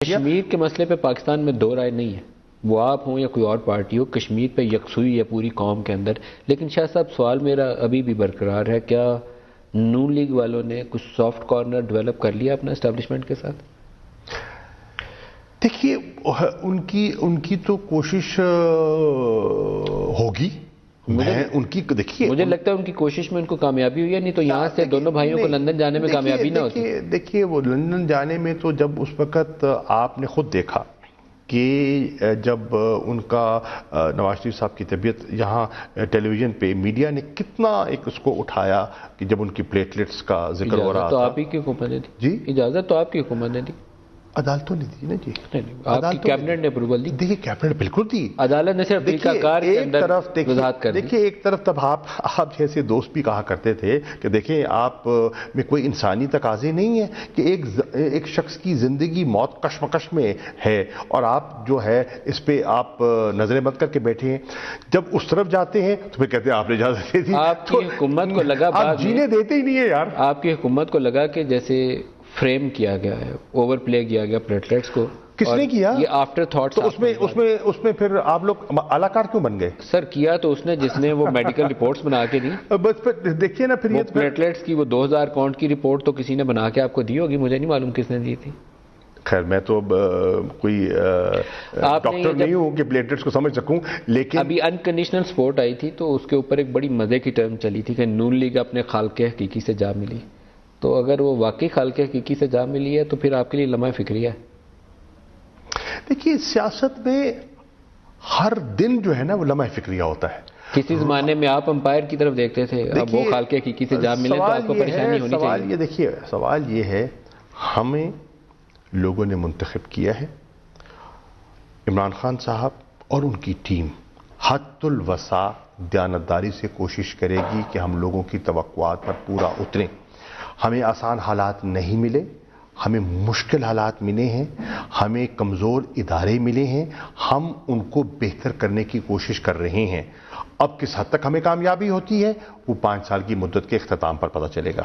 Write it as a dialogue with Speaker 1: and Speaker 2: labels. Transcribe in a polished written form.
Speaker 1: کشمیر کے مسئلے پہ پاکستان میں دو رائے نہیں ہے، وہ آپ ہوں یا کوئی اور پارٹی ہو، کشمیر پہ یکسوئی ہے پوری قوم کے اندر۔ لیکن شاہ صاحب سوال میرا ابھی بھی برقرار ہے، کیا نون لیگ والوں نے کچھ سافٹ کارنر ڈیولپ کر لیا اپنا اسٹیبلشمنٹ کے ساتھ؟
Speaker 2: دیکھیے ان کی تو کوشش ہوگی، دیکھیے
Speaker 1: مجھے لگتا ہے ان کی کوشش میں ان کو کامیابی ہوئی ہے، نہیں تو یہاں سے دونوں بھائیوں کو لندن جانے میں کامیابی نہ ہوتی۔
Speaker 2: دیکھیے وہ لندن جانے میں تو جب اس وقت آپ نے خود دیکھا کہ جب ان کا نواز شریف صاحب کی طبیعت یہاں ٹیلی ویژن پہ میڈیا نے کتنا ایک اس کو اٹھایا کہ جب ان کی پلیٹلیٹس کا ذکر ہو رہا
Speaker 1: تو
Speaker 2: تھا۔
Speaker 1: آپ ہی کی حکومت نے دی
Speaker 2: جی
Speaker 1: اجازت، تو آپ کی حکومت نے دی،
Speaker 2: عدالتوں نے دی نا جی،
Speaker 1: آپ کی کیبنٹ نے اپروول دی۔
Speaker 2: دیکھیے کیبنٹ بالکل دی،
Speaker 1: عدالت نے صرف طریقہ کار کے اندر وضاحت کر دی۔
Speaker 2: دیکھیے ایک طرف تب آپ جیسے دوست بھی کہا کرتے تھے کہ دیکھیں آپ میں کوئی انسانی تقاضے نہیں ہے کہ ایک شخص کی زندگی موت کشمکش میں ہے اور آپ جو ہے اس پہ آپ نظریں بند کر کے بیٹھے ہیں، جب اس طرف جاتے ہیں تو پھر کہتے ہیں آپ نے اجازت دے دی۔
Speaker 1: آپ کی حکومت کو لگا
Speaker 2: آپ جینے دیتے ہی نہیں ہے یار۔
Speaker 1: آپ کی حکومت کو لگا کہ جیسے فریم کیا گیا ہے، اوور پلے کیا گیا پلیٹلیٹس کو۔
Speaker 2: کس نے کیا؟
Speaker 1: یہ آفٹر تھاٹس۔
Speaker 2: تو اس میں پھر آپ لوگ اداکار کیوں بن گئے؟
Speaker 1: سر کیا تو اس نے جس نے وہ میڈیکل رپورٹس بنا کے دی۔
Speaker 2: بس پھر دیکھیے نا پھر یہ
Speaker 1: پلیٹلیٹس کی وہ 2000 کاؤنٹ کی رپورٹ تو کسی نے بنا کے آپ کو دی ہوگی، مجھے نہیں معلوم کس نے دی تھی۔
Speaker 2: خیر میں تو کوئی ڈاکٹر نہیں ہوں کہ پلیٹلیٹس کو سمجھ سکوں، لیکن
Speaker 1: ابھی انکنڈیشنل سپورٹ آئی تھی تو اس کے اوپر ایک بڑی مزے کی ٹرم چلی تھی کہ نون لیگ اپنے خالق حقیقی سے جا ملی۔ تو اگر وہ واقعی خالق حقیقی سے جا ملی ہے تو پھر آپ کے لیے لمحہ فکریہ ہے۔
Speaker 2: دیکھیے سیاست میں ہر دن جو ہے نا وہ لمحہ فکریہ ہوتا ہے۔
Speaker 1: کسی زمانے میں آپ امپائر کی طرف دیکھتے تھے، اب وہ خالق حقیقی سے جا ملے تو آپ کو پریشانی ہونی چاہیے۔
Speaker 2: دیکھیے سوال یہ ہے، ہمیں لوگوں نے منتخب کیا ہے، عمران خان صاحب اور ان کی ٹیم حد الوسع دیانتداری سے کوشش کرے گی کہ ہم لوگوں کی توقعات پر پورا اتریں۔ ہمیں آسان حالات نہیں ملے، ہمیں مشکل حالات ملے ہیں، ہمیں کمزور ادارے ملے ہیں، ہم ان کو بہتر کرنے کی کوشش کر رہے ہیں۔ اب کس حد تک ہمیں کامیابی ہوتی ہے وہ 5 سال کی مدت کے اختتام پر پتہ چلے گا۔